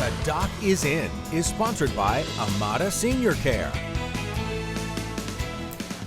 The Doc is In is sponsored by Amada Senior Care.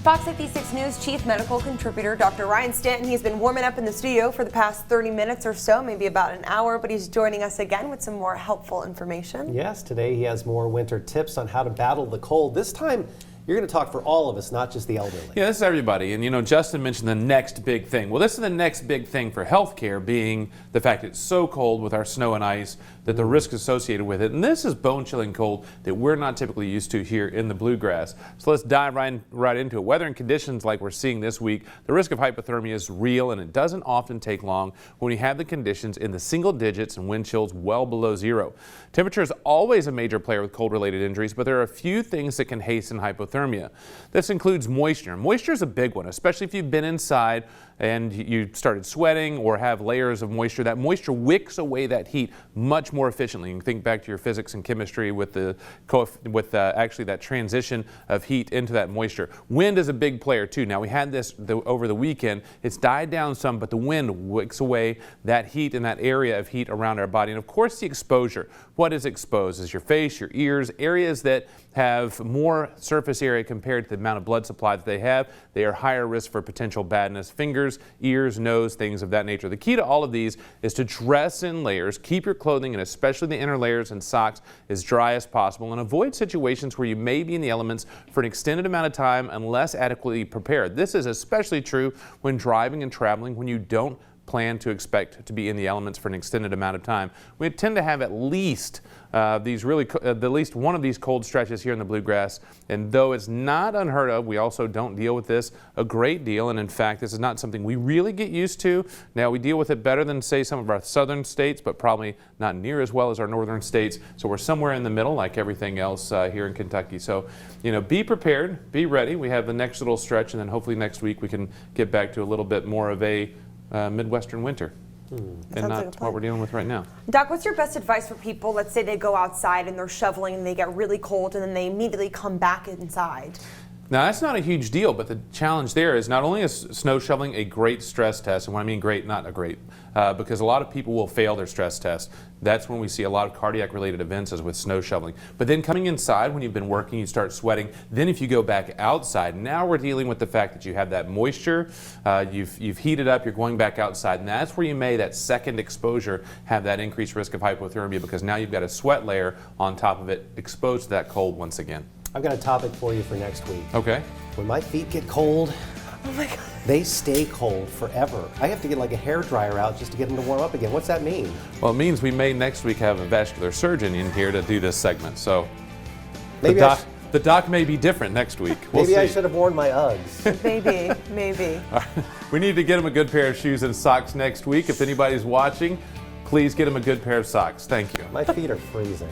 Fox 56 News Chief Medical Contributor Dr. Ryan Stanton, he's been warming up in the studio for the past 30 minutes or so, maybe about an hour, but he's joining us again with some more helpful information. Yes, today he has more winter tips on how to battle the cold. This time, you're going to talk for all of us, not just the elderly. Yeah, this is everybody. And, you know, Justin mentioned the next big thing. Well, this is the next big thing for healthcare, being the fact it's so cold with our snow and ice that the risk associated with it. And this is bone-chilling cold that we're not typically used to here in the bluegrass. So let's dive right into it. Weather and conditions like we're seeing this week, the risk of hypothermia is real, and it doesn't often take long when you have the conditions in the single digits and wind chills well below zero. Temperature is always a major player with cold-related injuries, but there are a few things that can hasten hypothermia. This includes moisture. Moisture is a big one, especially if you've been inside and you started sweating or have layers of moisture. That moisture wicks away that heat much more efficiently. You can think back to your physics and chemistry with actually that transition of heat into that moisture. Wind is a big player too. Now we had this over the weekend. It's died down some, but the wind wicks away that heat in that area of heat around our body. And of course the exposure. What is exposed is your face, your ears, areas that have more surface area compared to the amount of blood supply that they have. They are higher risk for potential badness. Fingers, ears, nose, things of that nature. The key to all of these is to dress in layers, keep your clothing and especially the inner layers and socks as dry as possible, and avoid situations where you may be in the elements for an extended amount of time unless adequately prepared. This is especially true when driving and traveling when you don't plan to expect to be in the elements for an extended amount of time. We tend to have at least at least one of these cold stretches here in the bluegrass, and though it's not unheard of, we also don't deal with this a great deal, and in fact this is not something we really get used to. Now we deal with it better than say some of our southern states, but probably not near as well as our northern states, so we're somewhere in the middle like everything else here in Kentucky. So, you know, be prepared, be ready. We have the next little stretch, and then hopefully next week we can get back to a little bit more of a Midwestern winter. And not what we're dealing with right now. Doc, what's your best advice for people? Let's say they go outside and they're shoveling and they get really cold and then they immediately come back inside. Now that's not a huge deal, but the challenge there is not only is snow shoveling a great stress test, and when I mean great, not a great, because a lot of people will fail their stress test. That's when we see a lot of cardiac related events as with snow shoveling. But then coming inside when you've been working, you start sweating. Then if you go back outside, now we're dealing with the fact that you have that moisture, you've heated up, you're going back outside, and that's where you may, that second exposure, have that increased risk of hypothermia because now you've got a sweat layer on top of it exposed to that cold once again. I've got a topic for you for next week. Okay. When my feet get cold, Oh my God. they stay cold forever. I have to get like a hair dryer out just to get them to warm up again. What's that mean? Well, it means we may next week have a vascular surgeon in here to do this segment. So Maybe the doc may be different next week. We'll see. I should have worn my Uggs. Maybe. We need to get him a good pair of shoes and socks next week. If anybody's watching, please get him a good pair of socks. Thank you. My feet are freezing.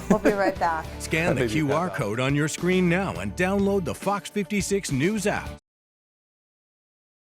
We'll be right back. Scan the QR code on your screen now and download the Fox 56 News app.